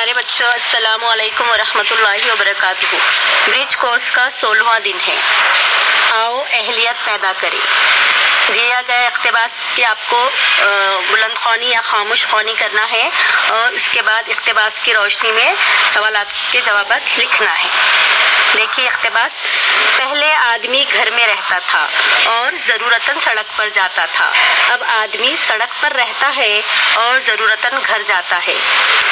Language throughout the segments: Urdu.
پیارے بچوں، السلام علیکم ورحمۃ اللہ وبرکاتہ۔ برج کورس کا 16واں دن ہے۔ آؤ اہلیت پیدا کریں۔ دیا گیا اقتباس کہ آپ کو بلند خوانی یا خاموش خوانی کرنا ہے اور اس کے بعد اقتباس کی روشنی میں سوالات کے جوابات لکھنا ہے۔ دیکھیے اقتباس، پہلے آدمی گھر میں رہتا تھا اور ضرورتاً سڑک پر جاتا تھا۔ اب آدمی سڑک پر رہتا ہے اور ضرورتاً گھر جاتا ہے۔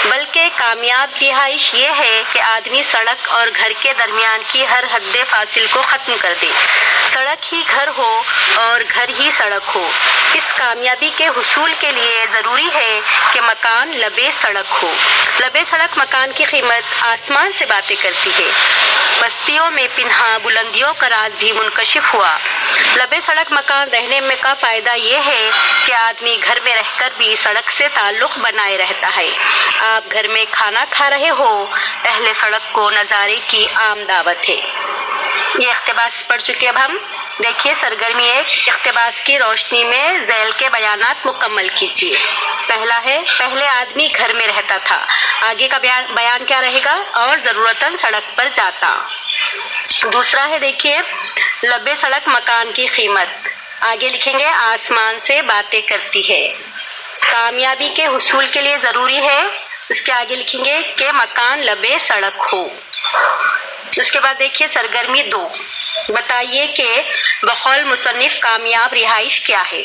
بلکہ کامیاب رہائش یہ ہے کہ آدمی سڑک اور گھر کے درمیان کی ہر حد فاصل کو ختم کر دے۔ سڑک ہی گھر ہو اور گھر ہی سڑک ہو۔ اس کامیابی کے حصول کے لیے ضروری ہے کہ مکان لبے سڑک ہو۔ لبے سڑک مکان کی قیمت آسمان سے باتیں کرتی ہے۔ بستیوں میں پنہاں بلندیوں کا راز بھی منکشف ہوا۔ لبے سڑک مکان رہنے میں کا فائدہ یہ ہے کہ آدمی گھر میں رہ کر بھی سڑک سے تعلق بنائے رہتا ہے۔ آپ گھر میں کھانا کھا رہے ہو، اہل سڑک کو نظارے کی عام دعوت ہے۔ یہ اقتباس پڑھ چکے۔ اب ہم دیکھیے سرگرمی ایک، اقتباس کی روشنی میں ذیل کے بیانات مکمل کیجیے۔ پہلا ہے، پہلے آدمی گھر میں رہتا تھا۔ آگے کا بیان کیا رہے گا؟ اور ضرورتاً سڑک پر جاتا۔ دوسرا ہے دیکھیے، لبے سڑک مکان کی قیمت۔ آگے لکھیں گے آسمان سے باتیں کرتی ہے۔ کامیابی کے حصول کے لیے ضروری ہے، اس کے آگے لکھیں گے کہ مکان لبے سڑک ہو۔ اس کے بعد دیکھیے سرگرمی 2، بتائیے کہ بقول مصنف کامیاب رہائش کیا ہے؟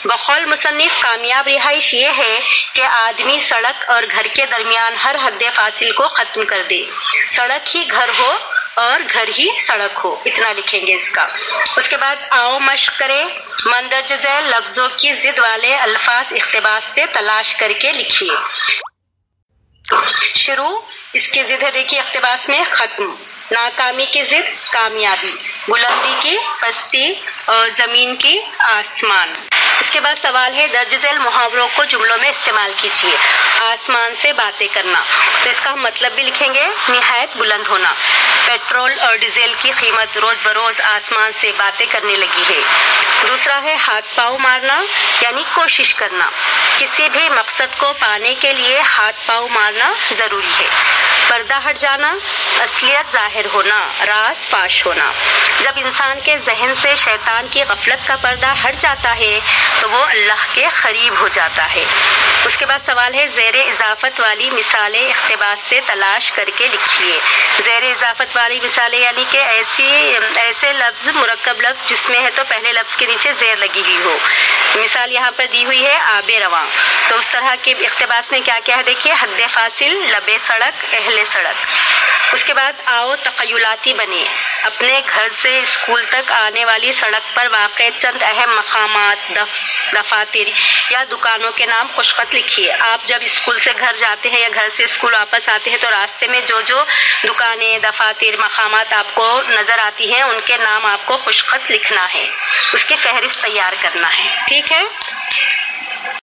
بقول مصنف کامیاب رہائش یہ ہے کہ آدمی سڑک اور گھر کے درمیان ہر حد فاصل کو ختم کر دے۔ سڑک ہی گھر ہو اور گھر ہی سڑک ہو، اتنا لکھیں گے اس کا۔ اس کے بعد آؤ مشق کریں۔ مندرجہ ذیل لفظوں کی ضد والے الفاظ اقتباس سے تلاش کر کے لکھیے۔ شروع، اس کی ضد ہے دیکھیے اقتباس میں ختم، ناکامی کی ضد کامیابی، بلندی کی پستی اور زمین کی آسمان۔ اس کے بعد سوال ہے، درج ذیل محاوروں کو جملوں میں استعمال کیجیے۔ آسمان سے باتیں کرنا، تو اس کا ہم مطلب بھی لکھیں گے نہایت بلند ہونا۔ پیٹرول اور ڈیزل کی قیمت روز بروز آسمان سے باتیں کرنے لگی ہے۔ دوسرا ہے ہاتھ پاؤں مارنا، یعنی کوشش کرنا۔ کسی بھی مقصد کو پانے کے لیے ہاتھ پاؤں مارنا ضروری ہے۔ پردہ ہٹ جانا، اصلیت ظاہر ہونا، راز فاش ہونا۔ جب انسان کے ذہن سے شیطان کی غفلت کا پردہ ہٹ جاتا ہے تو وہ اللہ کے قریب ہو جاتا ہے۔ اس کے بعد سوال ہے، زیر اضافت والی مثالیں اقتباس سے تلاش کر کے لکھیے۔ زیر اضافت والی مثالیں یعنی کہ ایسے لفظ، مرکب لفظ جس میں ہے تو پہلے لفظ کے نیچے زیر لگی ہوئی ہو۔ مثال یہاں پر دی ہوئی ہے آب رواں، تو اس طرح کے اقتباس میں کیا کیا ہے دیکھیے، حد فاصل، لبے سڑک، اہل سڑک۔ اس کے بعد آؤ تخیلاتی بنے۔ اپنے گھر سے اسکول تک آنے والی سڑک پر واقع چند اہم مقامات، دفاتر یا دکانوں کے نام خوش خط لکھیے۔ آپ جب اسکول سے گھر جاتے ہیں یا گھر سے اسکول واپس آتے ہیں تو راستے میں جو دکانیں، دفاتر، مقامات آپ کو نظر آتی ہیں ان کے نام آپ کو خوش خط لکھنا ہے، اس کی فہرست تیار کرنا ہے، ٹھیک ہے؟